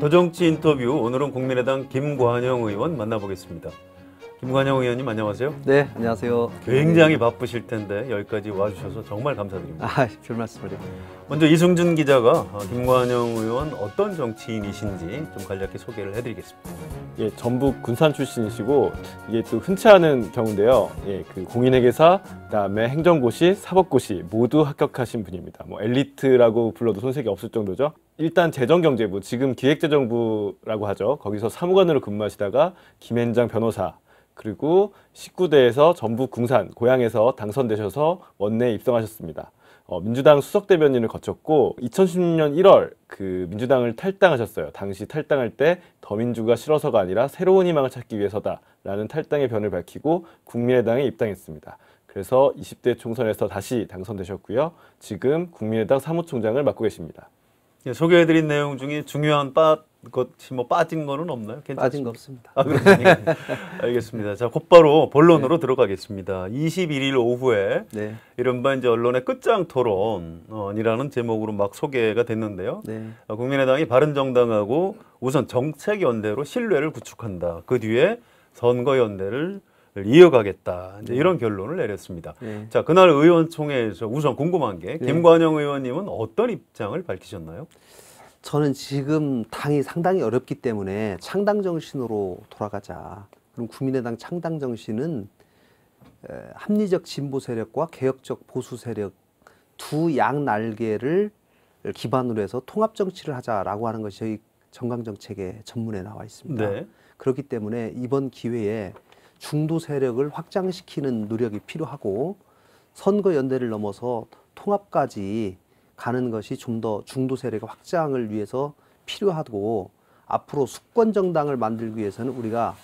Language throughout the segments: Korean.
더정치 인터뷰, 오늘은 국민의당 김관영 의원 만나보겠습니다. 김관영 의원님 안녕하세요. 네, 안녕하세요. 굉장히 바쁘실 텐데 여기까지 와주셔서 정말 감사드립니다. 별 말씀을요. 먼저 이승준 기자가 김관영 의원 어떤 정치인이신지 좀 간략히 소개를 해드리겠습니다. 예, 전북 군산 출신이시고 이게 또 흔치 않은 경우인데요. 예, 그 공인회계사, 그다음에 행정고시, 사법고시 모두 합격하신 분입니다. 뭐 엘리트라고 불러도 손색이 없을 정도죠. 일단 재정경제부, 지금 기획재정부라고 하죠. 거기서 사무관으로 근무하시다가 김앤장 변호사, 그리고 19대에서 전북 궁산, 고향에서 당선되셔서 원내에 입성하셨습니다. 민주당 수석대변인을 거쳤고 2016년 1월 그 민주당을 탈당하셨어요. 당시 탈당할 때 더민주가 싫어서가 아니라 새로운 희망을 찾기 위해서다라는 탈당의 변을 밝히고 국민의당에 입당했습니다. 그래서 20대 총선에서 다시 당선되셨고요. 지금 국민의당 사무총장을 맡고 계십니다. 예, 소개해드린 내용 중에 중요한 것이 뭐 빠진 거는 없나요? 괜찮습니까? 빠진 거 없습니다. 그렇습니까? 알겠습니다. 자, 곧바로 본론으로 들어가겠습니다. 21일 오후에 이른바 이제 언론의 끝장 토론이라는 제목으로 막 소개가 됐는데요. 국민의당이 바른정당하고 우선 정책 연대로 신뢰를 구축한다. 그 뒤에 선거 연대를 이어가겠다. 이제 이런 결론을 내렸습니다. 자, 그날 의원총회에서 우선 궁금한 게 김관영 의원님은 어떤 입장을 밝히셨나요? 저는 지금 당이 상당히 어렵기 때문에 창당 정신으로 돌아가자. 그럼 국민의당 창당 정신은 합리적 진보 세력과 개혁적 보수 세력 두 양날개를 기반으로 해서 통합 정치를 하자라고 하는 것이 저희 정강정책의 전문에 나와 있습니다. 그렇기 때문에 이번 기회에 중도 세력을 확장시키는 노력이 필요하고 선거 연대를 넘어서 통합까지 가는 것이 좀 더 중도 세력의 확장을 위해서 필요하고, 앞으로 수권 정당을 만들기 위해서는 우리가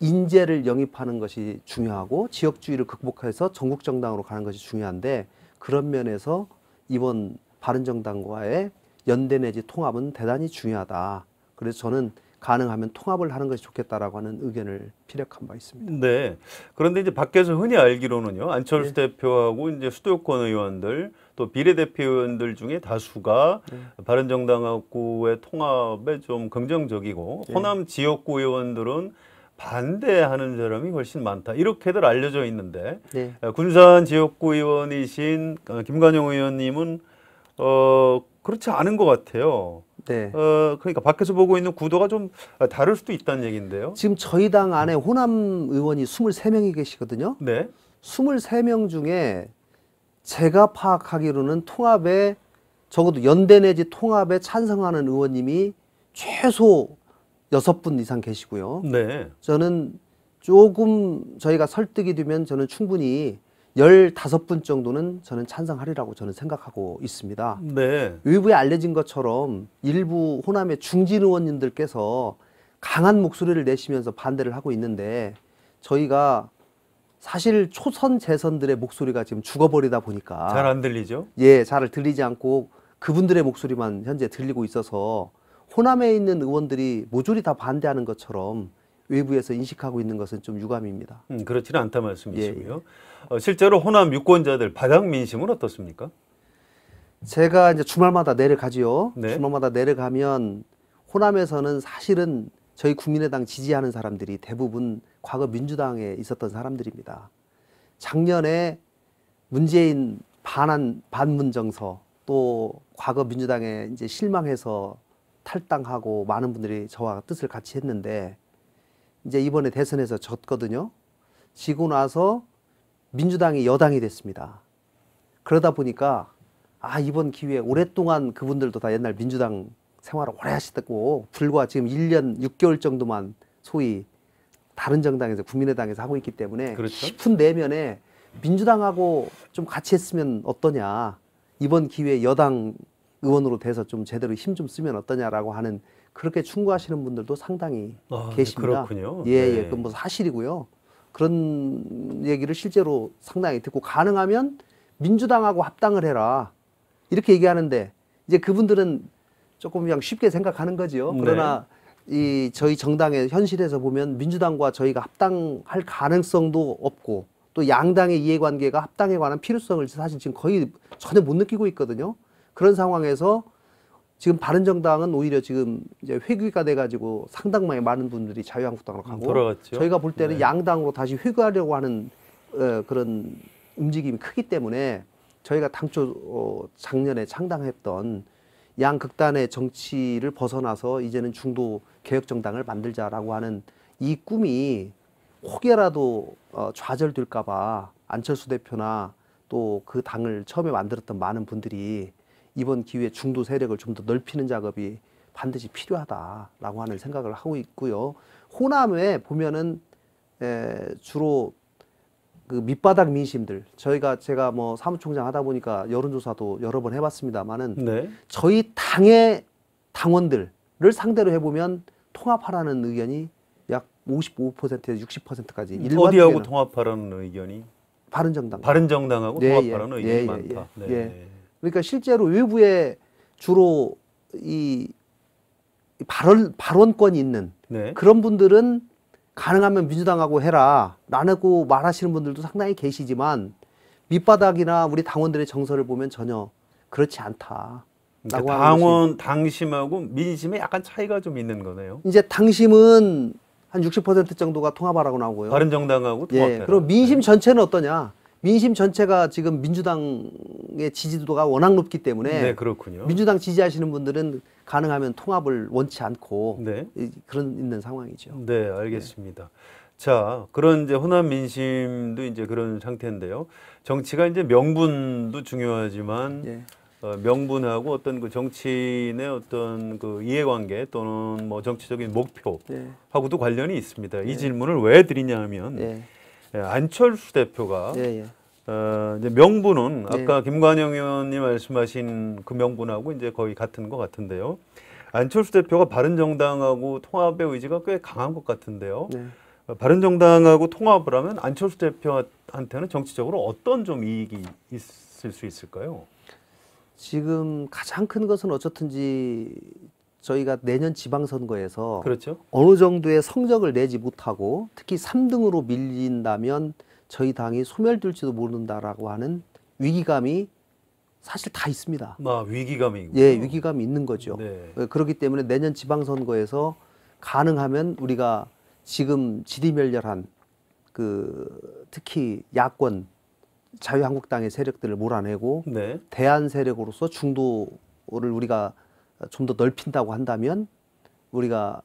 인재를 영입하는 것이 중요하고 지역주의를 극복해서 전국 정당으로 가는 것이 중요한데, 그런 면에서 이번 바른정당과의 연대 내지 통합은 대단히 중요하다. 그래서 저는 가능하면 통합을 하는 것이 좋겠다라고 하는 의견을 피력한 바 있습니다. 네. 그런데 이제 밖에서 흔히 알기로는요, 안철수 대표하고 이제 수도권 의원들 또 비례대표 의원들 중에 다수가 바른정당하고의 통합에 좀 긍정적이고 호남 지역구 의원들은 반대하는 사람이 훨씬 많다. 이렇게들 알려져 있는데 군산 지역구 의원이신 김관영 의원님은 그렇지 않은 것 같아요. 그러니까 밖에서 보고 있는 구도가 좀 다를 수도 있다는 얘기인데요. 지금 저희 당 안에 호남 의원이 23명이 계시거든요. 23명 중에 제가 파악하기로는 통합에, 적어도 연대 내지 통합에 찬성하는 의원님이 최소 6분 이상 계시고요. 저는 조금 저희가 설득이 되면 저는 충분히 15분 정도는 저는 찬성하리라고 저는 생각하고 있습니다. 외부에 알려진 것처럼 일부 호남의 중진 의원님들께서 강한 목소리를 내시면서 반대를 하고 있는데, 저희가 사실 초선 재선들의 목소리가 지금 죽어버리다 보니까 잘 안 들리죠? 잘 들리지 않고 그분들의 목소리만 현재 들리고 있어서 호남에 있는 의원들이 모조리 다 반대하는 것처럼 외부에서 인식하고 있는 것은 좀 유감입니다. 그렇지는 않다 말씀이시고요. 실제로 호남 유권자들 바닥 민심은 어떻습니까? 제가 이제 주말마다 내려가지요. 주말마다 내려가면 호남에서는 사실은 저희 국민의당 지지하는 사람들이 대부분 과거 민주당에 있었던 사람들입니다. 작년에 문재인 반문 정서, 또 과거 민주당에 이제 실망해서 탈당하고 많은 분들이 저와 뜻을 같이 했는데, 이제 이번에 대선에서 졌거든요. 지고 나서 민주당이 여당이 됐습니다. 그러다 보니까 이번 기회에, 오랫동안 그분들도 다 옛날 민주당 생활을 오래 하시고 불과 지금 1년 6개월 정도만 소위 다른 정당에서 국민의당에서 하고 있기 때문에 깊은 내면에 민주당하고 좀 같이 했으면 어떠냐, 이번 기회에 여당 의원으로 돼서 좀 제대로 힘 좀 쓰면 어떠냐라고 하는, 그렇게 충고하시는 분들도 상당히 계십니다. 그렇군요. 그건 뭐 사실이고요. 그런 얘기를 실제로 상당히 듣고, 가능하면 민주당하고 합당을 해라 이렇게 얘기하는데, 이제 그분들은 조금 그냥 쉽게 생각하는 거지요. 그러나 이 저희 정당의 현실에서 보면 민주당과 저희가 합당할 가능성도 없고, 또 양당의 이해관계가 합당에 관한 필요성을 사실 지금 거의 전혀 못 느끼고 있거든요. 그런 상황에서 지금 바른정당은 오히려 지금 이제 회귀가 돼가지고 상당히 많은 분들이 자유한국당으로 가고 돌아갔죠. 저희가 볼 때는 네. 양당으로 다시 회귀하려고 하는 그런 움직임이 크기 때문에 저희가 당초 작년에 창당했던 양극단의 정치를 벗어나서 이제는 중도 개혁정당을 만들자라고 하는 이 꿈이 혹여라도 좌절될까봐 안철수 대표나 또 그 당을 처음에 만들었던 많은 분들이 이번 기회에 중도 세력을 좀 더 넓히는 작업이 반드시 필요하다라고 하는 생각을 하고 있고요. 호남에 보면은 주로 그 밑바닥 민심들 제가 뭐 사무총장 하다 보니까 여론조사도 여러 번 해봤습니다만은 네. 저희 당의 당원들을 상대로 해보면 통합하라는 의견이 약 55%에서 60%까지 어디하고 통합하라는 의견이? 바른정당하고 예, 통합하라는 예, 의견이 예, 많다. 예, 네. 예. 그러니까 실제로 외부에 주로 이 발언권이 있는 네. 그런 분들은 가능하면 민주당하고 해라 라고 말하시는 분들도 상당히 계시지만 밑바닥이나 우리 당원들의 정서를 보면 전혀 그렇지 않다. 그러니까 당심하고 민심에 약간 차이가 좀 있는 거네요. 이제 당심은 한 60% 정도가 통합하라고 나오고요. 바른정당하고 통합해라. 그럼 민심 전체는 어떠냐? 민심 전체가 지금 민주당의 지지도가 워낙 높기 때문에 네, 그렇군요. 민주당 지지하시는 분들은 가능하면 통합을 원치 않고 네. 그런 있는 상황이죠. 네, 알겠습니다. 자, 그런 이제 호남 민심도 이제 그런 상태인데요. 정치가 이제 명분도 중요하지만 예. 명분하고 어떤 그 정치인의 어떤 그 이해관계 또는 뭐 정치적인 목표하고도 관련이 있습니다. 이 질문을 왜 드리냐 하면 안철수 대표가 이제 명분은 아까 김관영 의원님 말씀하신 그 명분하고 이제 거의 같은 것 같은데요. 안철수 대표가 바른정당하고 통합의 의지가 꽤 강한 것 같은데요. 바른정당하고 통합을 하면 안철수 대표한테는 정치적으로 어떤 좀 이익이 있을 수 있을까요? 지금 가장 큰 것은 어쨌든지 저희가 내년 지방선거에서 그렇죠. 어느 정도의 성적을 내지 못하고 특히 3등으로 밀린다면 저희 당이 소멸될지도 모른다라고 하는 위기감이 사실 다 있습니다. 위기감이 위기감이 있는 거죠. 네. 그렇기 때문에 내년 지방선거에서 가능하면 우리가 지금 지리멸렬한 그 특히 야권 자유한국당의 세력들을 몰아내고 대안 세력으로서 중도를 우리가 좀 더 넓힌다고 한다면 우리가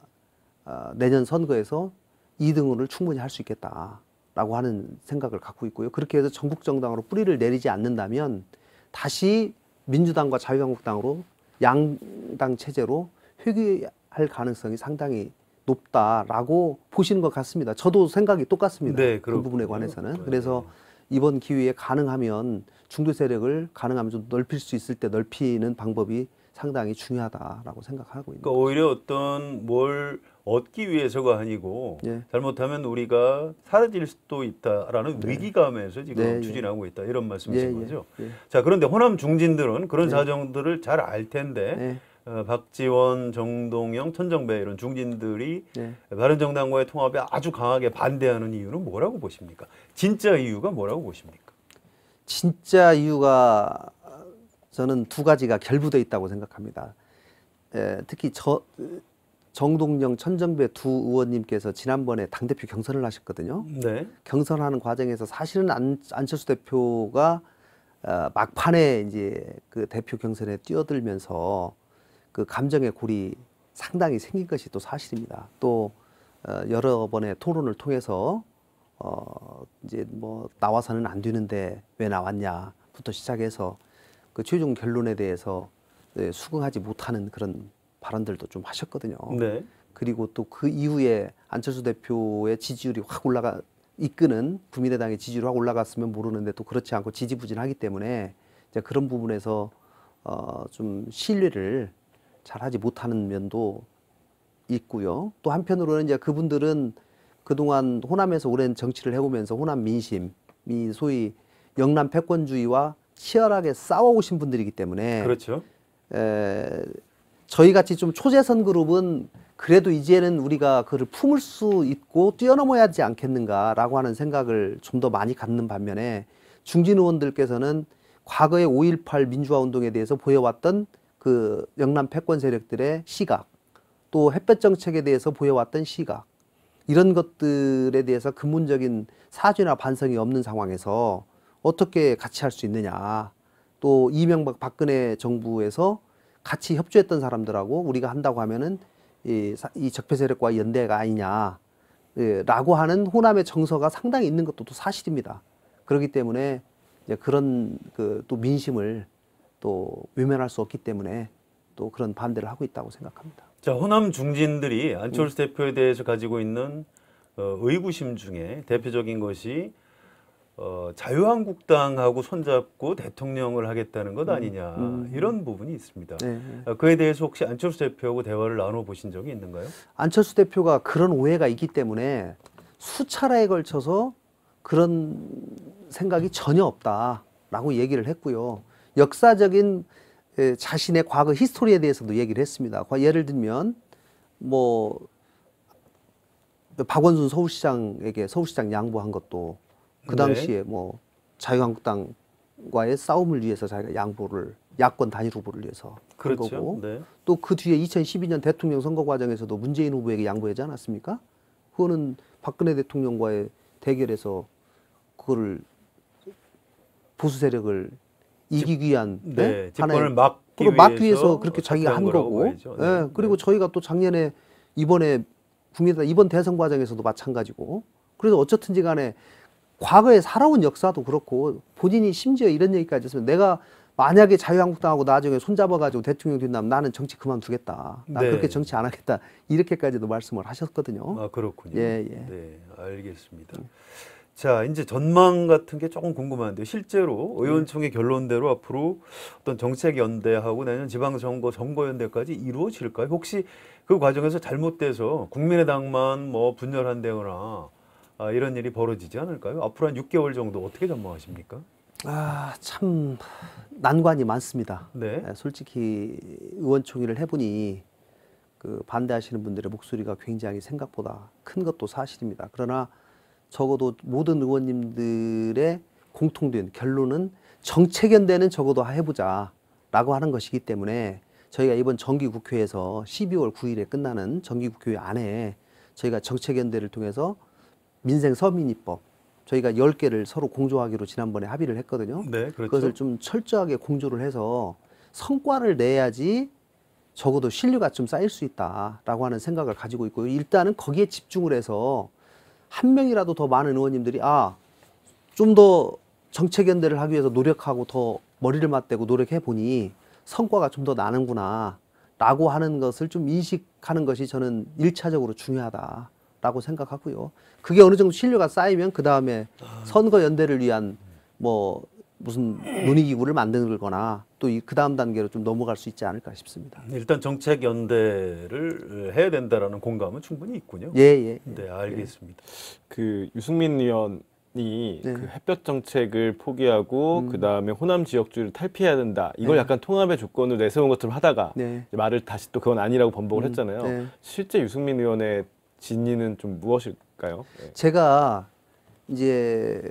내년 선거에서 2등을 충분히 할 수 있겠다라고 하는 생각을 갖고 있고요. 그렇게 해서 전국 정당으로 뿌리를 내리지 않는다면 다시 민주당과 자유한국당으로 양당 체제로 회귀할 가능성이 상당히 높다라고 보시는 것 같습니다. 저도 생각이 똑같습니다. 그 부분에 관해서는. 그래서 이번 기회에 가능하면 중도 세력을 가능하면 좀 넓힐 수 있을 때 넓히는 방법이 상당히 중요하다라고 생각하고 있는 그러니까 오히려 어떤 뭘 얻기 위해서가 아니고 잘못하면 우리가 사라질 수도 있다라는 위기감에서 지금 추진하고 있다 이런 말씀이신 거죠. 자, 그런데 호남 중진들은 그런 사정들을 잘 알 텐데 박지원, 정동영, 천정배 이런 중진들이 바른정당과의 통합에 아주 강하게 반대하는 이유는 뭐라고 보십니까? 진짜 이유가 뭐라고 보십니까? 진짜 이유가 저는 두 가지가 결부되어 있다고 생각합니다. 특히 정동영, 천정배 두 의원님께서 지난번에 당대표 경선을 하셨거든요. 경선하는 과정에서 사실은 안철수 대표가 막판에 이제 그 대표 경선에 뛰어들면서 그 감정의 골이 상당히 생긴 것이 또 사실입니다. 또 여러 번의 토론을 통해서 이제 뭐 나와서는 안 되는데 왜 나왔냐부터 시작해서 그 최종 결론에 대해서 수긍하지 못하는 그런 발언들도 좀 하셨거든요. 그리고 또 그 이후에 안철수 대표의 지지율이 확 이끄는 국민의당의 지지율이 확 올라갔으면 모르는데 또 그렇지 않고 지지부진하기 때문에 이제 그런 부분에서 좀 신뢰를 잘하지 못하는 면도 있고요. 또 한편으로는 이제 그분들은 그동안 호남에서 오랜 정치를 해오면서 호남 민심이 소위 영남 패권주의와 치열하게 싸워오신 분들이기 때문에 저희 같이 좀 초재선 그룹은 그래도 이제는 우리가 그를 품을 수 있고 뛰어넘어야 하지 않겠는가라고 하는 생각을 좀 더 많이 갖는 반면에 중진 의원들께서는 과거의 5.18 민주화 운동에 대해서 보여왔던 그 영남 패권 세력들의 시각, 또 햇볕 정책에 대해서 보여왔던 시각, 이런 것들에 대해서 근본적인 사죄나 반성이 없는 상황에서 어떻게 같이 할 수 있느냐. 또 이명박 박근혜 정부에서 같이 협조했던 사람들하고 우리가 한다고 하면은 이 적폐 세력과 연대가 아니냐. 라고 하는 호남의 정서가 상당히 있는 것도 또 사실입니다. 그렇기 때문에 이제 그런 그 또 민심을 또 외면할 수 없기 때문에 또 그런 반대를 하고 있다고 생각합니다. 자, 호남 중진들이 안철수 대표에 대해서 가지고 있는 의구심 중에 대표적인 것이 자유한국당하고 손잡고 대통령을 하겠다는 것 아니냐 이런 부분이 있습니다. 네. 그에 대해서 혹시 안철수 대표하고 대화를 나눠보신 적이 있는가요? 안철수 대표가 그런 오해가 있기 때문에 수차례에 걸쳐서 그런 생각이 전혀 없다라고 얘기를 했고요. 역사적인 자신의 과거 히스토리에 대해서도 얘기를 했습니다. 예를 들면 뭐 박원순 서울시장에게 서울시장 양보한 것도 그 당시에 뭐 자유한국당과의 싸움을 위해서 자기가 양보를 야권 단일 후보를 위해서 한 거고 또 그 뒤에 2012년 대통령 선거 과정에서도 문재인 후보에게 양보하지 않았습니까? 그거는 박근혜 대통령과의 대결에서 그거를 보수 세력을 이기기 위한 집권을 막기 위해서 그렇게 자기가 한 거고. 그리고 저희가 또 작년에 이번에 국민의당 이번 대선 과정에서도 마찬가지고. 그래서 어쨌든지 간에 과거에 살아온 역사도 그렇고 본인이 심지어 이런 얘기까지 했으면 내가 만약에 자유한국당하고 나중에 손잡아가지고 대통령 된다면 나는 정치 그만두겠다. 나 그렇게 정치 안 하겠다. 이렇게까지도 말씀을 하셨거든요. 아, 그렇군요. 예. 네, 알겠습니다. 자, 이제 전망 같은 게 조금 궁금한데요. 실제로 의원총회 결론대로 앞으로 어떤 정책 연대하고 내년 지방선거 선거연대까지 이루어질까요? 혹시 그 과정에서 잘못돼서 국민의당만 뭐 분열한다거나 이런 일이 벌어지지 않을까요? 앞으로 한 6개월 정도 어떻게 전망하십니까? 아, 참 난관이 많습니다. 네. 솔직히 의원총회를 해보니 그 반대하시는 분들의 목소리가 굉장히 생각보다 큰 것도 사실입니다. 그러나 적어도 모든 의원님들의 공통된 결론은 정책연대는 적어도 해보자라고 하는 것이기 때문에 저희가 이번 정기국회에서 12월 9일에 끝나는 정기국회 안에 저희가 정책연대를 통해서 민생서민입법 저희가 10개를 서로 공조하기로 지난번에 합의를 했거든요. 네, 그렇죠. 그것을 좀 철저하게 공조를 해서 성과를 내야지 적어도 신뢰가 좀 쌓일 수 있다라고 하는 생각을 가지고 있고요. 일단은 거기에 집중을 해서 한 명이라도 더 많은 의원님들이 좀 더 정책연대를 하기 위해서 노력하고 더 머리를 맞대고 노력해 보니 성과가 좀 더 나는구나 라고 하는 것을 좀 인식하는 것이 저는 1차적으로 중요하다라고 생각하고요. 그게 어느 정도 신뢰가 쌓이면 그 다음에 선거연대를 위한 뭐 무슨 논의기구를 만들거나 또 그 다음 단계로 좀 넘어갈 수 있지 않을까 싶습니다. 일단 정책 연대를 해야 된다라는 공감은 충분히 있군요. 예. 네, 알겠습니다. 그 유승민 의원이 그 햇볕 정책을 포기하고 그 다음에 호남 지역주를 탈피해야 된다. 이걸 약간 통합의 조건으로 내세운 것처럼 하다가 이제 말을 다시 또 그건 아니라고 번복을 했잖아요. 실제 유승민 의원의 진위는 좀 무엇일까요? 제가 이제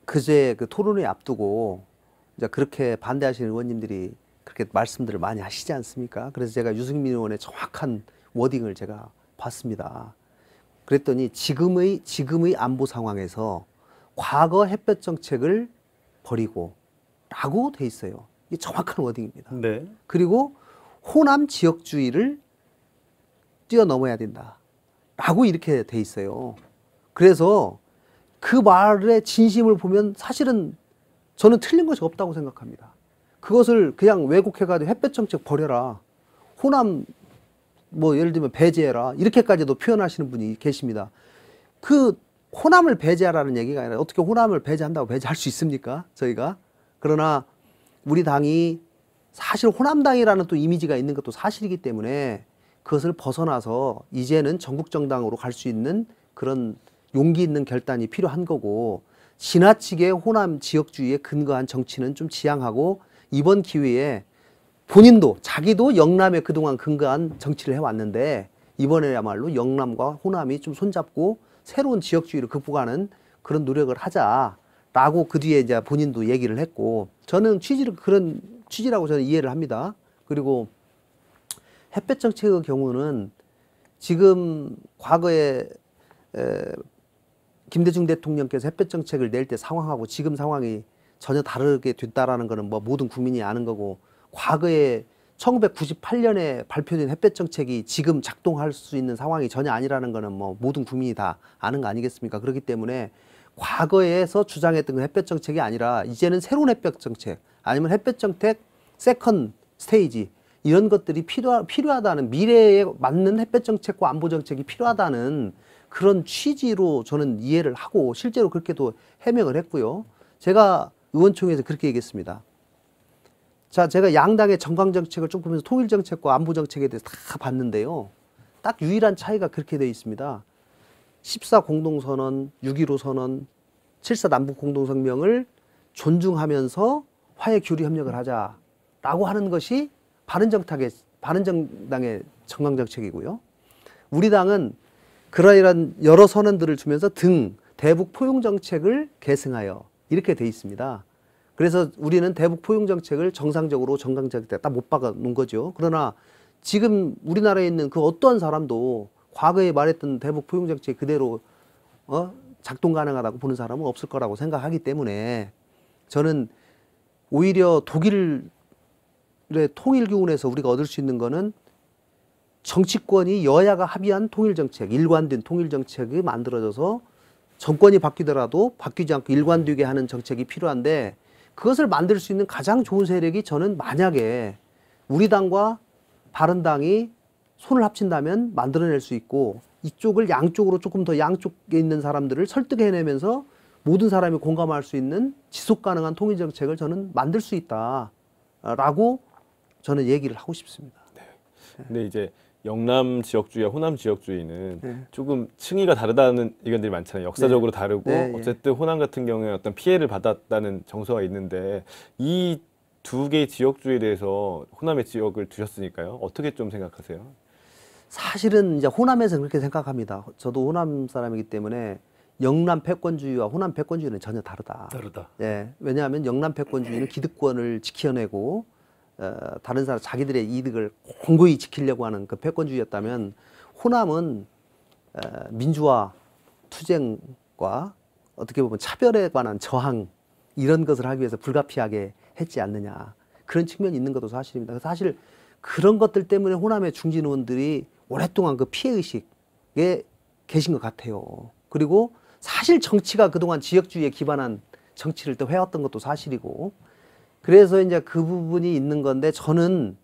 그제 그 토론회 앞두고 이제 그렇게 반대하시는 의원님들이 그렇게 말씀들을 많이 하시지 않습니까? 그래서 제가 유승민 의원의 정확한 워딩을 제가 봤습니다. 그랬더니 지금의 안보 상황에서 과거 햇볕 정책을 버리고 라고 돼 있어요. 이게 정확한 워딩입니다. 네. 그리고 호남 지역주의를 뛰어넘어야 된다. 라고 이렇게 돼 있어요. 그래서 그 말의 진심을 보면 사실은 저는 틀린 것이 없다고 생각합니다. 그것을 그냥 왜곡해가지고 햇볕 정책 버려라. 호남 뭐 예를 들면 배제해라. 이렇게까지도 표현하시는 분이 계십니다. 그 호남을 배제하라는 얘기가 아니라 어떻게 호남을 배제한다고 배제할 수 있습니까? 저희가. 그러나 우리 당이 사실 호남당이라는 또 이미지가 있는 것도 사실이기 때문에 그것을 벗어나서 이제는 전국정당으로 갈 수 있는 그런 용기 있는 결단이 필요한 거고 지나치게 호남 지역주의에 근거한 정치는 좀 지양하고 이번 기회에 본인도 자기도 영남에 그동안 근거한 정치를 해왔는데 이번에야말로 영남과 호남이 좀 손잡고 새로운 지역주의를 극복하는 그런 노력을 하자라고 그 뒤에 이제 본인도 얘기를 했고 저는 그런 취지라고 저는 이해를 합니다. 그리고 햇볕 정책의 경우는 지금 과거에 김대중 대통령께서 햇볕 정책을 낼 때 상황하고 지금 상황이 전혀 다르게 됐다라는 거는 뭐 모든 국민이 아는 거고, 과거에 1998년에 발표된 햇볕 정책이 지금 작동할 수 있는 상황이 전혀 아니라는 거는 뭐 모든 국민이 다 아는 거 아니겠습니까? 그렇기 때문에 과거에서 주장했던 그 햇볕 정책이 아니라 이제는 새로운 햇볕 정책, 아니면 햇볕 정책 세컨 스테이지, 이런 것들이 필요하다는, 미래에 맞는 햇볕 정책과 안보 정책이 필요하다는 그런 취지로 저는 이해를 하고 실제로 그렇게도 해명을 했고요. 제가 의원총회에서 그렇게 얘기했습니다. 자, 제가 양당의 정강 정책을 쭉 보면서 통일 정책과 안보 정책에 대해서 다 봤는데요. 딱 유일한 차이가 그렇게 되어 있습니다. 14 공동선언, 6.15 선언, 7.4 남북 공동성명을 존중하면서 화해 교류 협력을 하자라고 하는 것이 바른정당의 정강 정책이고요. 우리 당은 그러한 여러 선언들을 주면서 대북 포용 정책을 계승하여 이렇게 돼 있습니다. 그래서 우리는 대북 포용 정책을 정상적으로 정강 정책에 딱 못 박아 놓은 거죠. 그러나 지금 우리나라에 있는 그 어떠한 사람도 과거에 말했던 대북 포용 정책 그대로 작동 가능하다고 보는 사람은 없을 거라고 생각하기 때문에 저는 오히려 독일의 통일 교훈에서 우리가 얻을 수 있는 거는 정치권이 여야가 합의한 통일 정책, 일관된 통일 정책이 만들어져서 정권이 바뀌더라도 바뀌지 않고 일관되게 하는 정책이 필요한데, 그것을 만들 수 있는 가장 좋은 세력이 저는 만약에 우리 당과 바른당이 손을 합친다면 만들어낼 수 있고, 이쪽을 양쪽으로 조금 더 양쪽에 있는 사람들을 설득해내면서 모든 사람이 공감할 수 있는 지속 가능한 통일 정책을 저는 만들 수 있다라고 저는 얘기를 하고 싶습니다. 네. 근데 이제 영남 지역주의와 호남 지역주의는 조금 층위가 다르다는 의견들이 많잖아요. 역사적으로 다르고 어쨌든 호남 같은 경우에 어떤 피해를 받았다는 정서가 있는데, 이 두 개의 지역주의에 대해서 호남의 지역을 두셨으니까요. 어떻게 좀 생각하세요? 사실은 이제 호남에서 그렇게 생각합니다. 저도 호남 사람이기 때문에 영남 패권주의와 호남 패권주의는 전혀 다르다. 예, 왜냐하면 영남 패권주의는 기득권을 지켜내고 다른 사람 자기들의 이득을 공고히 지키려고 하는 그 패권주의였다면, 호남은 민주화 투쟁과 어떻게 보면 차별에 관한 저항, 이런 것을 하기 위해서 불가피하게 했지 않느냐, 그런 측면이 있는 것도 사실입니다. 사실 그런 것들 때문에 호남의 중진 의원들이 오랫동안 그 피해의식에 계신 것 같아요. 그리고 사실 정치가 그동안 지역주의에 기반한 정치를 또 해왔던 것도 사실이고, 그래서 이제 그 부분이 있는 건데, 저는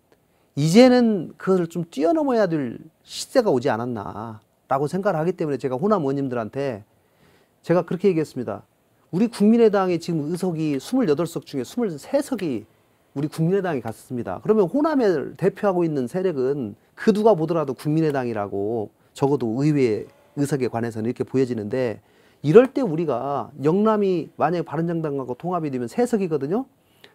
이제는 그것을 좀 뛰어넘어야 될 시대가 오지 않았나라고 생각을 하기 때문에 제가 호남 의원님들한테 제가 그렇게 얘기했습니다. 우리 국민의당이 지금 의석이 28석 중에 23석이 우리 국민의당이 갔습니다. 그러면 호남을 대표하고 있는 세력은 그 누가 보더라도 국민의당이라고 적어도 의회 의석에 관해서는 이렇게 보여지는데, 이럴 때 우리가 영남이 만약에 바른정당하고 통합이 되면 3석이거든요.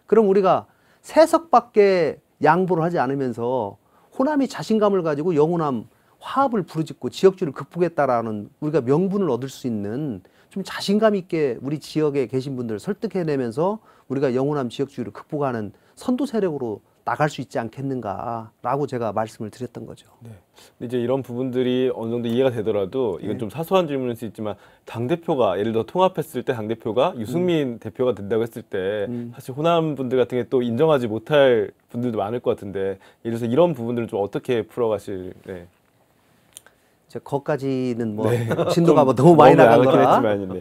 그럼 우리가 3석밖에 양보를 하지 않으면서 호남이 자신감을 가지고 영호남 화합을 부르짖고 지역주의를 극복했다라는 우리가 명분을 얻을 수 있는, 좀 자신감 있게 우리 지역에 계신 분들을 설득해내면서 우리가 영호남 지역주의를 극복하는 선도 세력으로 나갈 수 있지 않겠는가라고 제가 말씀을 드렸던 거죠. 네. 근데 이제 이런 부분들이 어느 정도 이해가 되더라도, 이건 좀 사소한 질문일 수 있지만, 당대표가 예를 들어 통합했을 때 당대표가 유승민 대표가 된다고 했을 때 사실 호남 분들 같은 게 또 인정하지 못할 분들도 많을 것 같은데, 예를 들어서 이런 부분들을 좀 어떻게 풀어가실? 네. 거기까지는 뭐 진도가 뭐 너무 많이 나간 거라.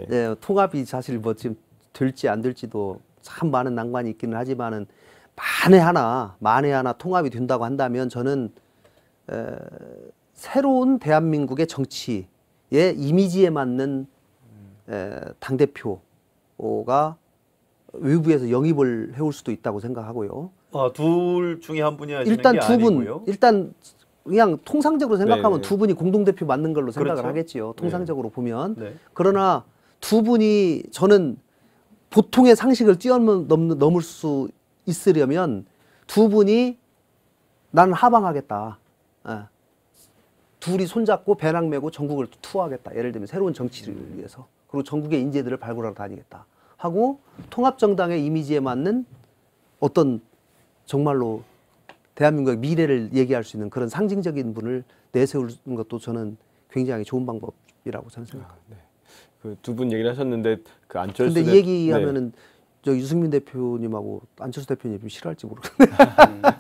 네. 통합이 사실 뭐 지금 될지 안 될지도 참 많은 낭만이 있기는 하지만은, 만에 하나 통합이 된다고 한다면 저는 새로운 대한민국의 정치의 이미지에 맞는 당대표가 외부에서 영입을 해올 수도 있다고 생각하고요. 둘 중에 한 분이 하시는 일단 게 아니고요? 일단 그냥 통상적으로 생각하면 네. 두 분이 공동대표 맞는 걸로 생각을 그렇죠. 하겠지요. 통상적으로 보면. 네. 그러나 두 분이, 저는 보통의 상식을 뛰어넘을 수 있으려면 두 분이 나는 하방하겠다. 둘이 손잡고 배낭 메고 전국을 투어하겠다. 예를 들면 새로운 정치를 위해서. 그리고 전국의 인재들을 발굴하러 다니겠다. 하고 통합정당의 이미지에 맞는 어떤 정말로 대한민국의 미래를 얘기할 수 있는 그런 상징적인 분을 내세우는 것도 저는 굉장히 좋은 방법이라고 저는 생각합니다. 네. 그 두 분 얘기를 하셨는데 그 안철수 근데 이 얘기하면은 저 유승민 대표님하고 안철수 대표님 좀 싫어할지 모르겠네요.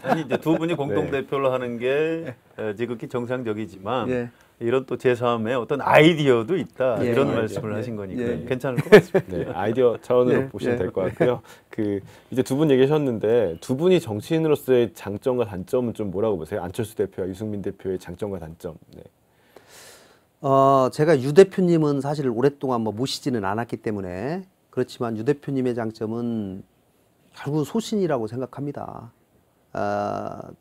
아니 이제 두 분이 공동 대표를 하는 게 지극히 정상적이지만 예. 이런 또 제3의 어떤 아이디어도 있다 예. 이런 아이디어. 말씀을 하신 거니까 예. 괜찮을 것 같습니다. 네, 아이디어 차원으로 예, 보시면 예. 될 것 같고요. 그 이제 두 분 얘기하셨는데 두 분이 정치인으로서의 장점과 단점은 좀 뭐라고 보세요? 안철수 대표와 유승민 대표의 장점과 단점. 네. 제가 유 대표님은 사실 오랫동안 뭐 모시지는 않았기 때문에 그렇지만 유 대표님의 장점은 결국 소신이라고 생각합니다.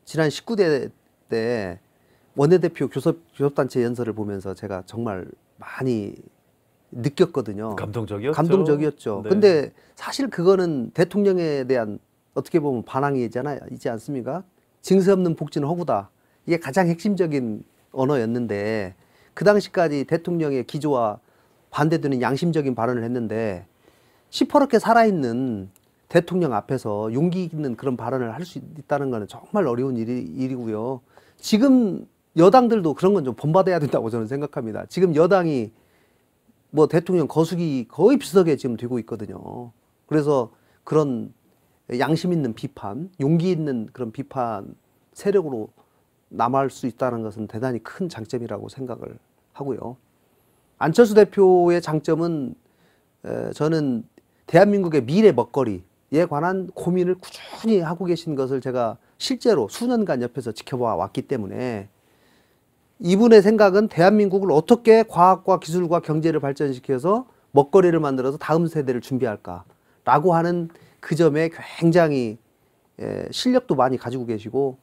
지난 19대 때 원내대표 교섭단체 연설을 보면서 제가 정말 많이 느꼈거든요. 감동적이었죠. 감동적이었죠. 네. 근데 사실 그거는 대통령에 대한 어떻게 보면 반항이지 않습니까? 증세 없는 복지는 허구다. 이게 가장 핵심적인 언어였는데 그 당시까지 대통령의 기조와 반대되는 양심적인 발언을 했는데 시퍼렇게 살아있는 대통령 앞에서 용기 있는 그런 발언을 할 수 있다는 것은 정말 어려운 일이고요. 지금 여당들도 그런 건 좀 본받아야 된다고 저는 생각합니다. 지금 여당이 뭐 대통령 거수기 거의 비슷하게 지금 되고 있거든요. 그래서 그런 양심 있는 비판, 용기 있는 그런 비판 세력으로 남아할 수 있다는 것은 대단히 큰 장점이라고 생각을 하고요. 안철수 대표의 장점은 저는 대한민국의 미래 먹거리에 관한 고민을 꾸준히 하고 계신 것을 제가 실제로 수년간 옆에서 지켜봐 왔기 때문에 이분의 생각은 대한민국을 어떻게 과학과 기술과 경제를 발전시켜서 먹거리를 만들어서 다음 세대를 준비할까라고 하는 그 점에 굉장히 실력도 많이 가지고 계시고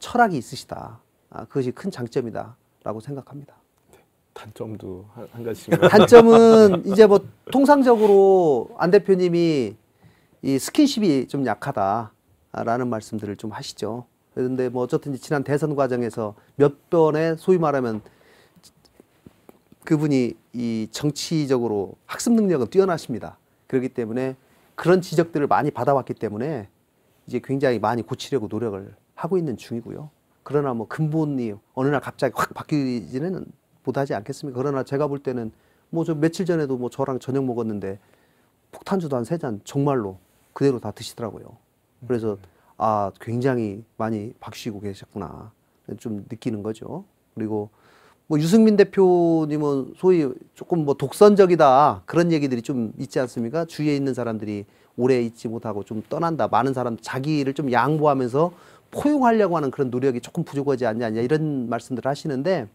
철학이 있으시다. 그것이 큰 장점이다라고 생각합니다. 단점도 한 가지씩. 단점은 이제 뭐 통상적으로 안 대표님이 이 스킨십이 좀 약하다라는 말씀들을 좀 하시죠. 그런데 뭐 어쨌든 지난 대선 과정에서 몇 번에 소위 말하면 그분이 이 정치적으로 학습 능력은 뛰어나십니다. 그렇기 때문에 그런 지적들을 많이 받아왔기 때문에 이제 굉장히 많이 고치려고 노력을 하고 있는 중이고요. 그러나 뭐 근본이 어느 날 갑자기 확 바뀌지는 못하지 않겠습니까? 그러나 제가 볼 때는 뭐 저 며칠 전에도 뭐 저랑 저녁 먹었는데 폭탄주도 한 3잔 정말로 그대로 다 드시더라고요. 그래서 굉장히 많이 바뀌시고 계셨구나 좀 느끼는 거죠. 그리고 뭐 유승민 대표님은 소위 조금 뭐 독선적이다 그런 얘기들이 좀 있지 않습니까? 주위에 있는 사람들이 오래 있지 못하고 좀 떠난다. 많은 사람 자기를 좀 양보하면서 포용하려고 하는 그런 노력이 조금 부족하지 않냐 이런 말씀들을 하시는데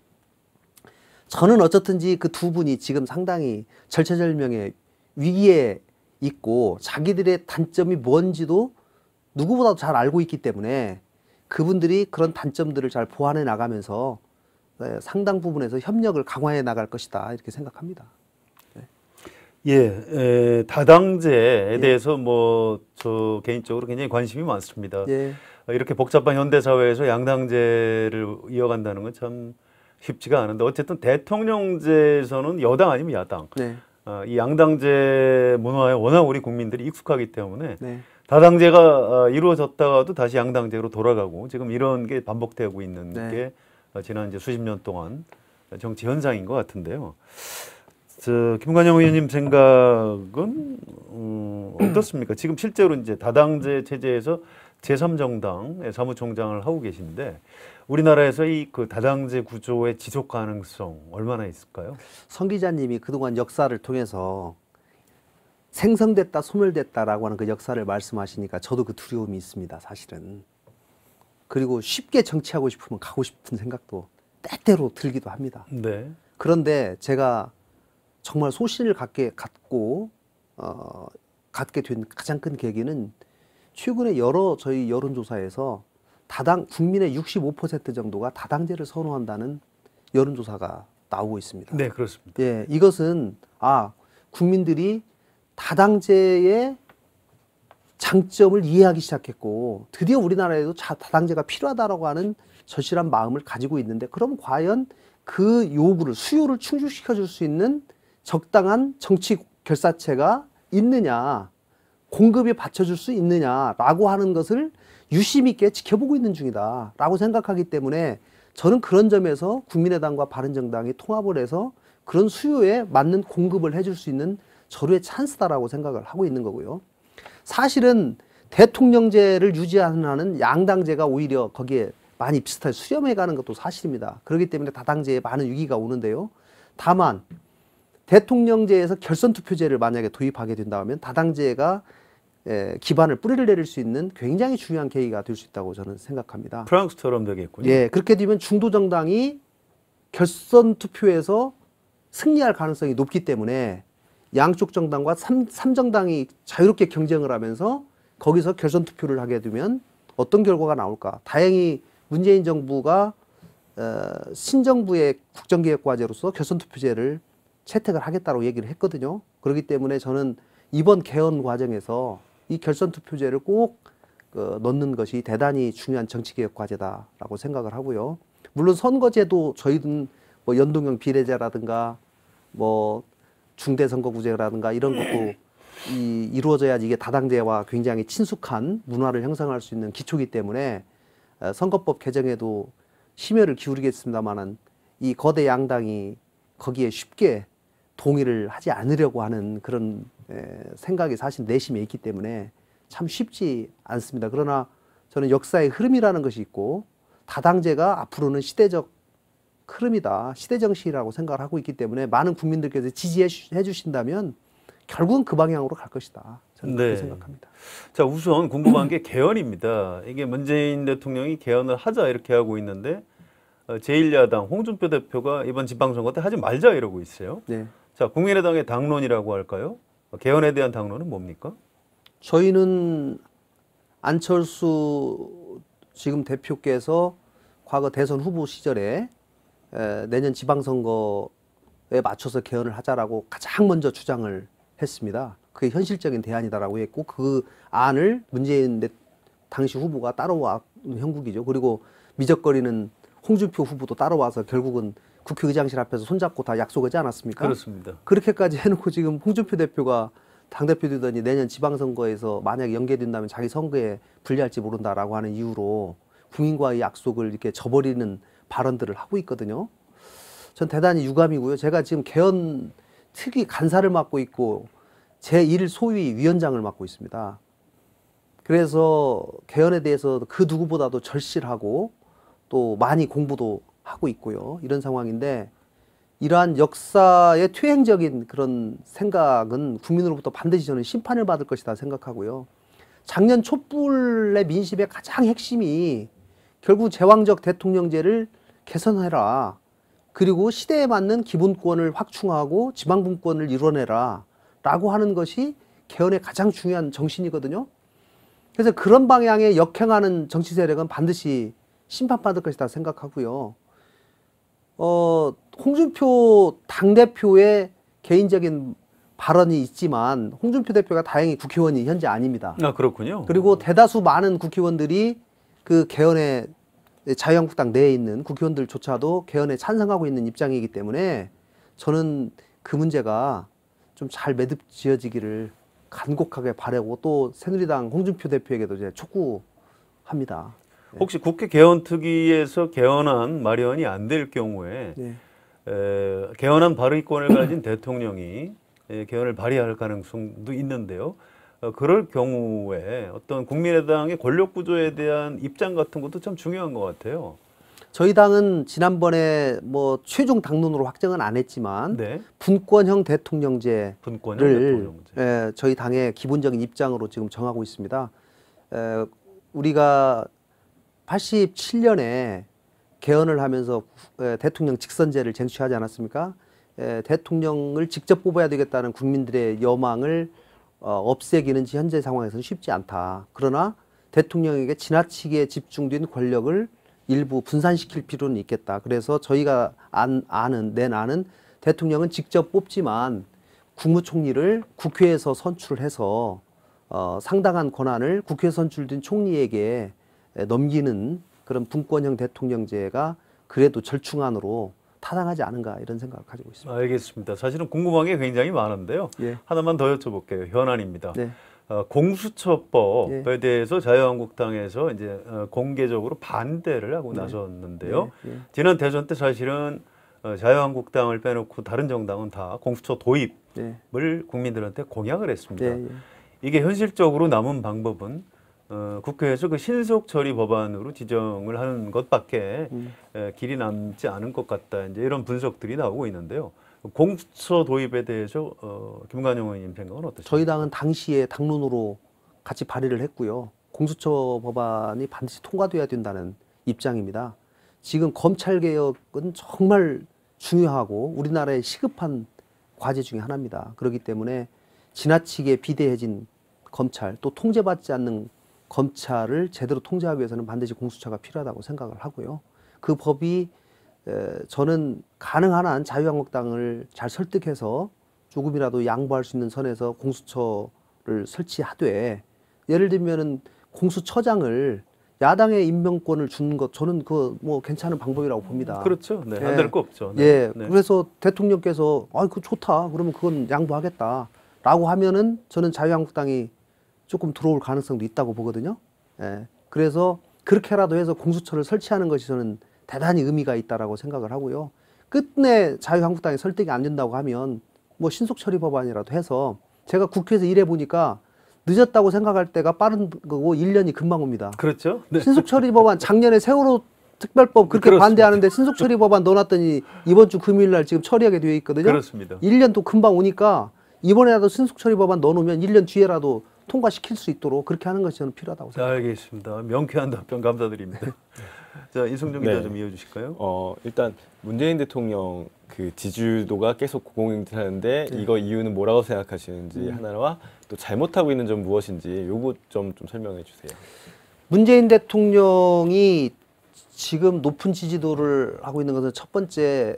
저는 어쨌든지 그 두 분이 지금 상당히 절체절명의 위기에 있고 자기들의 단점이 뭔지도 누구보다도 잘 알고 있기 때문에 그분들이 그런 단점들을 잘 보완해 나가면서 상당 부분에서 협력을 강화해 나갈 것이다 이렇게 생각합니다. 예, 다당제에 대해서 뭐 저 개인적으로 굉장히 관심이 많습니다. 예. 이렇게 복잡한 현대 사회에서 양당제를 이어간다는 건 참 쉽지가 않은데 어쨌든 대통령제에서는 여당 아니면 야당. 네. 이 양당제 문화에 워낙 우리 국민들이 익숙하기 때문에 네. 다당제가 이루어졌다가도 다시 양당제로 돌아가고 지금 이런 게 반복되고 있는 네. 게 지난 이제 수십 년 동안 정치 현상인 것 같은데요. 김관영 의원님 생각은 어떻습니까? 지금 실제로 이제 다당제 체제에서 제3정당의 사무총장을 하고 계신데 우리나라에서 이 그 다당제 구조의 지속 가능성 얼마나 있을까요? 성 기자님이 그동안 역사를 통해서 생성됐다 소멸됐다라고 하는 그 역사를 말씀하시니까 저도 그 두려움이 있습니다. 사실은. 그리고 쉽게 정치하고 싶으면 가고 싶은 생각도 때때로 들기도 합니다. 네. 그런데 제가 정말 소신을 갖게 된 가장 큰 계기는 최근에 여러 저희 여론조사에서 국민의 65% 정도가 다당제를 선호한다는 여론조사가 나오고 있습니다. 네, 그렇습니다. 예, 이것은 국민들이 다당제의 장점을 이해하기 시작했고 드디어 우리나라에도 다당제가 필요하다라고 하는 절실한 마음을 가지고 있는데 그럼 과연 그 요구를 수요를 충족시켜 줄 수 있는 적당한 정치 결사체가 있느냐 공급이 받쳐줄 수 있느냐라고 하는 것을 유심 있게 지켜보고 있는 중이다라고 생각하기 때문에 저는 그런 점에서 국민의당과 바른정당이 통합을 해서 그런 수요에 맞는 공급을 해줄 수 있는 절호의 찬스다라고 생각을 하고 있는 거고요. 사실은 대통령제를 유지하는 양당제가 오히려 거기에 많이 비슷하게 수렴해가는 것도 사실입니다. 그렇기 때문에 다당제에 많은 위기가 오는데요. 다만 대통령제에서 결선투표제를 만약에 도입하게 된다면 다당제가 기반을 뿌리를 내릴 수 있는 굉장히 중요한 계기가 될 수 있다고 저는 생각합니다. 프랑스처럼 되겠군요. 예, 그렇게 되면 중도정당이 결선투표에서 승리할 가능성이 높기 때문에 양쪽 정당과 삼정당이 자유롭게 경쟁을 하면서 거기서 결선투표를 하게 되면 어떤 결과가 나올까? 다행히 문재인 정부가 신정부의 국정기획과제로서 결선투표제를 채택을 하겠다고 얘기를 했거든요. 그렇기 때문에 저는 이번 개헌 과정에서 이 결선투표제를 꼭 넣는 것이 대단히 중요한 정치개혁 과제다라고 생각을 하고요. 물론 선거제도 저희는 뭐 연동형 비례제라든가 뭐 중대선거구제라든가 이런 것도 이루어져야지 이게 다당제와 굉장히 친숙한 문화를 형성할 수 있는 기초이기 때문에 선거법 개정에도 심혈을 기울이겠습니다만은 이 거대 양당이 거기에 쉽게 동의를 하지 않으려고 하는 그런 생각이 사실 내심에 있기 때문에 참 쉽지 않습니다. 그러나 저는 역사의 흐름이라는 것이 있고 다당제가 앞으로는 시대적 흐름이다, 시대정신이라고 생각을 하고 있기 때문에 많은 국민들께서 지지해 주신다면 결국은 그 방향으로 갈 것이다. 저는 그렇게 생각합니다. 자, 우선 궁금한 게 개헌입니다. 이게 문재인 대통령이 개헌을 하자 이렇게 하고 있는데 제1야당 홍준표 대표가 이번 지방선거 때 하지 말자 이러고 있어요. 네. 자, 국민의당의 당론이라고 할까요? 개헌에 대한 당론은 뭡니까? 저희는 안철수 지금 대표께서 과거 대선 후보 시절에 내년 지방선거에 맞춰서 개헌을 하자라고 가장 먼저 주장을 했습니다. 그게 현실적인 대안이다라고 했고 그 안을 문재인 당시 후보가 따라와 형국이죠. 그리고 미적거리는 홍준표 후보도 따라와서 결국은 국회의장실 앞에서 손잡고 다 약속하지 않았습니까? 그렇습니다. 그렇게까지 해놓고 지금 홍준표 대표가 당대표 되더니 내년 지방선거에서 만약에 연계된다면 자기 선거에 불리할지 모른다라고 하는 이유로 국민과의 약속을 이렇게 저버리는 발언들을 하고 있거든요. 전 대단히 유감이고요. 제가 지금 개헌 특위 간사를 맡고 있고 제1 소위 위원장을 맡고 있습니다. 그래서 개헌에 대해서 그 누구보다도 절실하고 또 많이 공부도 하고 있고요. 이런 상황인데 이러한 역사의 퇴행적인 그런 생각은 국민으로부터 반드시 저는 심판을 받을 것이다 생각하고요. 작년 촛불의 민심의 가장 핵심이 결국 제왕적 대통령제를 개선해라. 그리고 시대에 맞는 기본권을 확충하고 지방분권을 이뤄내라. 라고 하는 것이 개헌의 가장 중요한 정신이거든요. 그래서 그런 방향에 역행하는 정치 세력은 반드시 심판받을 것이다 생각하고요. 홍준표 당대표의 개인적인 발언이 있지만 홍준표 대표가 다행히 국회의원이 현재 아닙니다. 아, 그렇군요. 그리고 대다수 많은 국회의원들이 그 개헌에 자유한국당 내에 있는 국회의원들조차도 개헌에 찬성하고 있는 입장이기 때문에 저는 그 문제가 좀 잘 매듭 지어지기를 간곡하게 바라고 또 새누리당 홍준표 대표에게도 이제 촉구합니다. 혹시 국회 개헌특위에서 개헌안 마련이 안 될 경우에 네. 개헌안 발의권을 가진 대통령이 개헌을 발의할 가능성도 있는데요. 그럴 경우에 어떤 국민의당의 권력 구조에 대한 입장 같은 것도 참 중요한 것 같아요. 저희 당은 지난번에 뭐 최종 당론으로 확정은 안 했지만 네. 분권형 대통령제를 분권형 대통령제. 저희 당의 기본적인 입장으로 지금 정하고 있습니다. 우리가 87년에 개헌을 하면서 대통령 직선제를 쟁취하지 않았습니까? 대통령을 직접 뽑아야 되겠다는 국민들의 여망을 없애기는 현재 상황에서는 쉽지 않다. 그러나 대통령에게 지나치게 집중된 권력을 일부 분산시킬 필요는 있겠다. 그래서 저희가 낸 안은 대통령은 직접 뽑지만 국무총리를 국회에서 선출해서 상당한 권한을 국회 선출된 총리에게 넘기는 그런 분권형 대통령제가 그래도 절충안으로 타당하지 않은가 이런 생각을 가지고 있습니다. 알겠습니다. 사실은 궁금한 게 굉장히 많은데요. 예. 하나만 더 여쭤볼게요. 현안입니다. 네. 공수처법에 예. 대해서 자유한국당에서 이제 공개적으로 반대를 하고 나섰는데요. 예. 지난 대선 때 사실은 자유한국당을 빼놓고 다른 정당은 다 공수처 도입을 예. 국민들한테 공약을 했습니다. 예. 이게 현실적으로 남은 방법은 국회에서 그 신속 처리 법안으로 지정을 하는 것밖에 길이 남지 않은 것 같다. 이제 이런 분석들이 나오고 있는데요. 공수처 도입에 대해서 김관영 의원님 생각은 어떠십니까? 저희 당은 당시에 당론으로 같이 발의를 했고요. 공수처 법안이 반드시 통과돼야 된다는 입장입니다. 지금 검찰 개혁은 정말 중요하고 우리나라의 시급한 과제 중에 하나입니다. 그렇기 때문에 지나치게 비대해진 검찰, 또 통제받지 않는 검찰을 제대로 통제하기 위해서는 반드시 공수처가 필요하다고 생각을 하고요. 그 법이 저는 가능한 한 자유한국당을 잘 설득해서 조금이라도 양보할 수 있는 선에서 공수처를 설치하되, 예를 들면은 공수처장을 야당의 임명권을 주는 것, 저는 그 뭐 괜찮은 방법이라고 봅니다. 그렇죠. 네, 예. 안 될 거 없죠. 네. 예. 네. 그래서 대통령께서 그거 좋다. 그러면 그건 양보하겠다라고 하면은 저는 자유한국당이 조금 들어올 가능성도 있다고 보거든요. 예. 그래서 그렇게라도 해서 공수처를 설치하는 것이 저는 대단히 의미가 있다라고 생각을 하고요. 끝내 자유한국당이 설득이 안 된다고 하면 뭐 신속처리 법안이라도 해서, 제가 국회에서 일해 보니까 늦었다고 생각할 때가 빠른 거고 1년이 금방 옵니다. 그렇죠. 네. 신속처리 법안 작년에 세월호 특별법 그렇게 그렇습니다. 반대하는데 신속처리 법안 넣어놨더니 이번 주 금요일 날 지금 처리하게 되어 있거든요. 그렇습니다. 1년 또 금방 오니까 이번에라도 신속처리 법안 넣어놓으면 1년 뒤에라도 통과시킬 수 있도록 그렇게 하는 것이 저는 필요하다고 생각합니다. 알겠습니다. 명쾌한 답변 감사드립니다. 자, 이승정 기자 네. 좀 이어주실까요? 일단 문재인 대통령 그 지지율도가 계속 고공행진하는데 이거 이유는 뭐라고 생각하시는지 하나와 또 잘못하고 있는 점 무엇인지 요거 좀 설명해 주세요. 문재인 대통령이 지금 높은 지지도를 하고 있는 것은 첫 번째,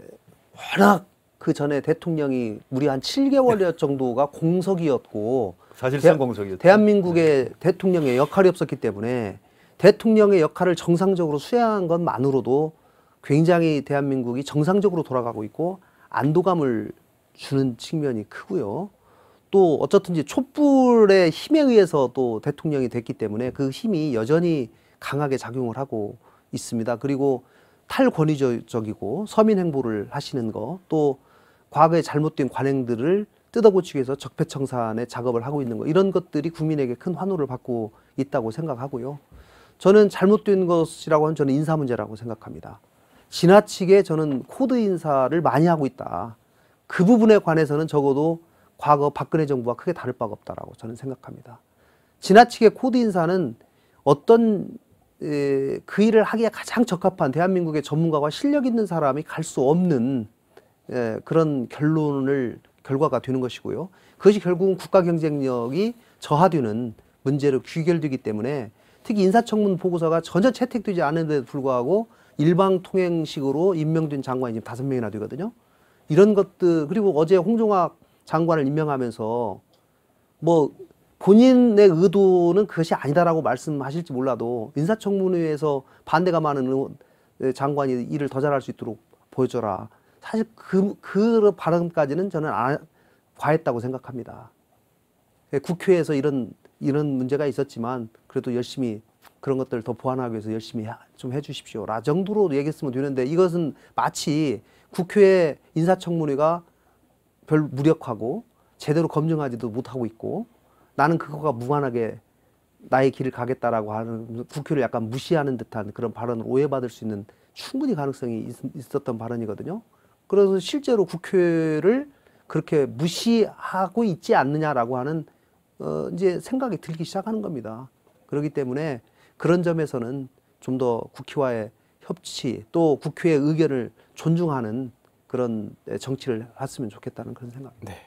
워낙 그 전에 대통령이 무려 한 7개월 정도가 공석이었고 사실상 공석이었죠. 대한민국의 대통령의 역할이 없었기 때문에 대통령의 역할을 정상적으로 수행한 것만으로도 굉장히 대한민국이 정상적으로 돌아가고 있고 안도감을 주는 측면이 크고요. 또 어쨌든지 촛불의 힘에 의해서 또 대통령이 됐기 때문에 그 힘이 여전히 강하게 작용을 하고 있습니다. 그리고 탈권위적이고 서민 행보를 하시는 거, 또 과거에 잘못된 관행들을 뜯어고치기 위해서 적폐청산의 작업을 하고 있는 거, 이런 것들이 국민에게 큰 환호를 받고 있다고 생각하고요. 저는 잘못된 것이라고 하면 저는 인사 문제라고 생각합니다. 지나치게 저는 코드 인사를 많이 하고 있다. 그 부분에 관해서는 적어도 과거 박근혜 정부와 크게 다를 바가 없다라고 저는 생각합니다. 지나치게 코드 인사는 어떤 그 일을 하기에 가장 적합한 대한민국의 전문가와 실력 있는 사람이 갈 수 없는 그런 결과가 되는 것이고요. 그것이 결국은 국가 경쟁력이 저하되는 문제로 귀결되기 때문에, 특히 인사청문 보고서가 전혀 채택되지 않은데도 불구하고 일방통행식으로 임명된 장관이 지금 5명이나 되거든요. 이런 것들, 그리고 어제 홍종학 장관을 임명하면서 뭐 본인의 의도는 그것이 아니다라고 말씀하실지 몰라도 인사청문회에서 반대가 많은 장관이 일을 더 잘할 수 있도록 보여줘라. 사실 그 발언까지는 저는 과했다고 생각합니다. 국회에서 이런 문제가 있었지만 그래도 열심히 그런 것들을 더 보완하기 위해서 열심히 좀 해주십시오. 라 정도로 얘기했으면 되는데, 이것은 마치 국회 인사청문회가 별 무력하고 제대로 검증하지도 못하고 있고 나는 그거가 무관하게 나의 길을 가겠다라고 하는, 국회를 약간 무시하는 듯한 그런 발언을 오해받을 수 있는 충분히 가능성이 있었던 발언이거든요. 그래서 실제로 국회를 그렇게 무시하고 있지 않느냐라고 하는 이제 생각이 들기 시작하는 겁니다. 그렇기 때문에 그런 점에서는 좀 더 국회와의 협치, 또 국회의 의견을 존중하는 그런 정치를 했으면 좋겠다는 그런 생각입니다. 네.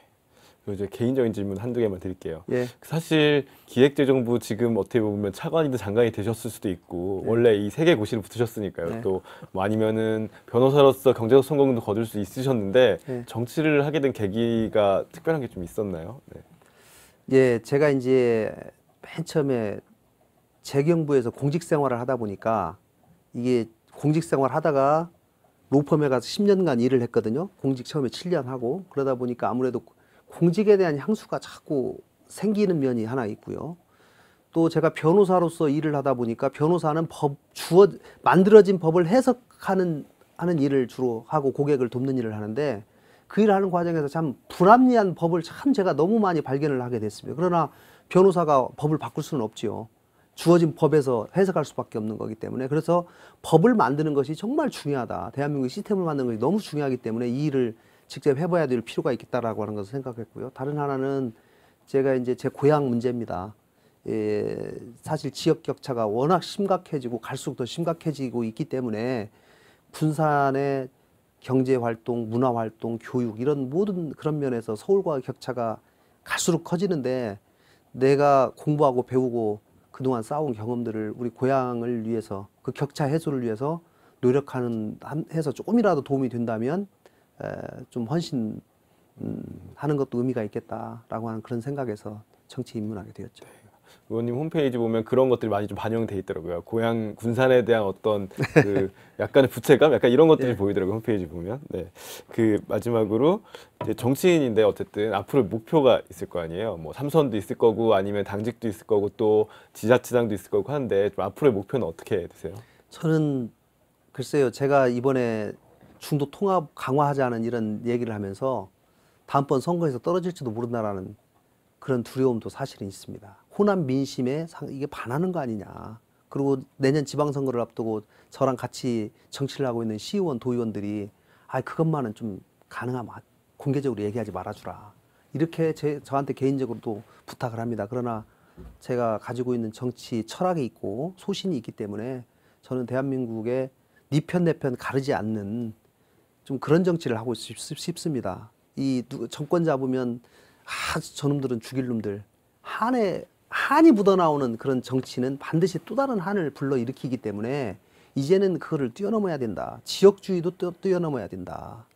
그리고 이제 개인적인 질문 한두 개만 드릴게요. 예. 사실 기획재정부 지금 어떻게 보면 차관이든 장관이 되셨을 수도 있고 네. 원래 이 세 개 고시를 붙으셨으니까요. 네. 또 뭐 아니면은 변호사로서 경제적 성공도 거둘 수 있으셨는데 네. 정치를 하게 된 계기가 특별한 게 좀 있었나요? 네. 예, 제가 이제 맨 처음에 재경부에서 공직 생활을 하다 보니까, 이게 공직 생활 하다가 로펌에 가서 10년간 일을 했거든요. 공직 처음에 7년 하고, 그러다 보니까 아무래도 공직에 대한 향수가 자꾸 생기는 면이 하나 있고요. 또 제가 변호사로서 일을 하다 보니까 변호사는 만들어진 법을 해석하는 일을 주로 하고 고객을 돕는 일을 하는데 그 일을 하는 과정에서 참 불합리한 법을 참 제가 너무 많이 발견을 하게 됐습니다. 그러나 변호사가 법을 바꿀 수는 없지요. 주어진 법에서 해석할 수밖에 없는 거기 때문에 그래서 법을 만드는 것이 정말 중요하다. 대한민국의 시스템을 만드는 것이 너무 중요하기 때문에 이 일을 직접 해봐야 될 필요가 있겠다라고 하는 것을 생각했고요. 다른 하나는 제가 이제 제 고향 문제입니다. 사실 지역 격차가 워낙 심각해지고 갈수록 더 심각해지고 있기 때문에 군산의 경제 활동, 문화 활동, 교육 이런 모든 그런 면에서 서울과 격차가 갈수록 커지는데 내가 공부하고 배우고 그동안 쌓아온 경험들을 우리 고향을 위해서 그 격차 해소를 위해서 해서 조금이라도 도움이 된다면 좀 헌신 하는 것도 의미가 있겠다라고 하는 그런 생각에서 정치에 입문하게 되었죠. 의원님 홈페이지 보면 그런 것들이 많이 좀 반영돼 있더라고요. 고향 군산에 대한 어떤 그 약간의 부채감, 약간 이런 것들이 보이더라고요. 홈페이지 보면. 네. 그 마지막으로 이제 정치인인데 어쨌든 앞으로 목표가 있을 거 아니에요. 뭐 삼선도 있을 거고 아니면 당직도 있을 거고 또 지자체장도 있을 거고 하는데 좀 앞으로의 목표는 어떻게 되세요? 저는 글쎄요. 제가 이번에 중도 통합 강화하자는 이런 얘기를 하면서 다음번 선거에서 떨어질지도 모른다라는 그런 두려움도 사실은 있습니다. 호남 민심에 이게 반하는 거 아니냐. 그리고 내년 지방선거를 앞두고 저랑 같이 정치를 하고 있는 시의원, 도의원들이 그것만은 좀 가능하면 공개적으로 얘기하지 말아주라. 이렇게 저한테 개인적으로도 부탁을 합니다. 그러나 제가 가지고 있는 정치 철학이 있고 소신이 있기 때문에 저는 대한민국에 네 편 내 편 가르지 않는 좀 그런 정치를 하고 싶습니다. 이 정권 잡으면 저놈들은 죽일 놈들 한이 묻어나오는 그런 정치는 반드시 또 다른 한을 불러일으키기 때문에 이제는 그거를 뛰어넘어야 된다. 지역주의도 뛰어넘어야 된다.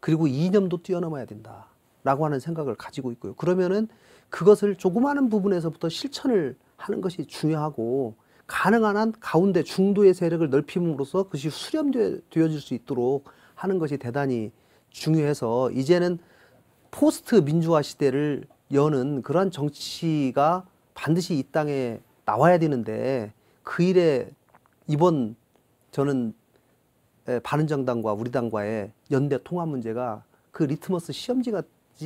그리고 이념도 뛰어넘어야 된다. 라고 하는 생각을 가지고 있고요. 그러면은 그것을 조그마한 부분에서부터 실천을 하는 것이 중요하고 가능한 한 가운데 중도의 세력을 넓힘으로써 그것이 수렴되어질 수 있도록 하는 것이 대단히 중요해서 이제는 포스트 민주화 시대를 여는 그러한 정치가 반드시 이 땅에 나와야 되는데 그 일에 이번 저는 바른정당과 우리 당과의 연대 통합 문제가 그 리트머스 시험지가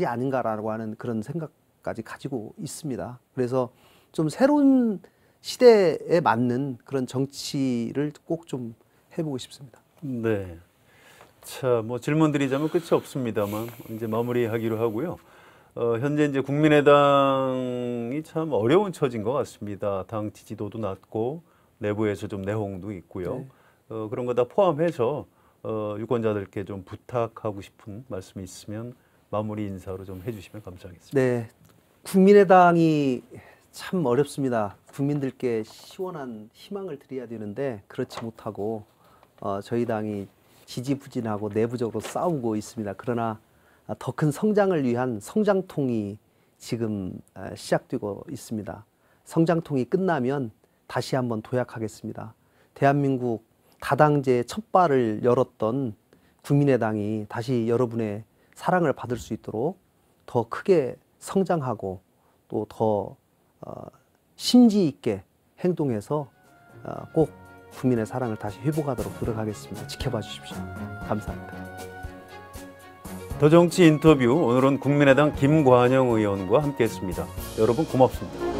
아닌가라고 하는 그런 생각까지 가지고 있습니다. 그래서 좀 새로운 시대에 맞는 그런 정치를 꼭 좀 해보고 싶습니다. 네. 자, 뭐 질문 드리자면 끝이 없습니다만 이제 마무리하기로 하고요. 현재 이제 국민의당이 참 어려운 처지인 것 같습니다. 당 지지도도 낮고 내부에서 좀 내홍도 있고요. 네. 그런 거 다 포함해서 유권자들께 좀 부탁하고 싶은 말씀이 있으면 마무리 인사로 좀 해주시면 감사하겠습니다. 네, 국민의당이 참 어렵습니다. 국민들께 시원한 희망을 드려야 되는데 그렇지 못하고 저희 당이 지지부진하고 내부적으로 싸우고 있습니다. 그러나 더 큰 성장을 위한 성장통이 지금 시작되고 있습니다. 성장통이 끝나면 다시 한번 도약하겠습니다. 대한민국 다당제의 첫 발을 열었던 국민의당이 다시 여러분의 사랑을 받을 수 있도록 더 크게 성장하고 또 더 심지 있게 행동해서 꼭 국민의 사랑을 다시 회복하도록 노력하겠습니다. 지켜봐 주십시오. 감사합니다. 더 정치 인터뷰 오늘은 국민의당 김관영 의원과 함께했습니다. 여러분 고맙습니다.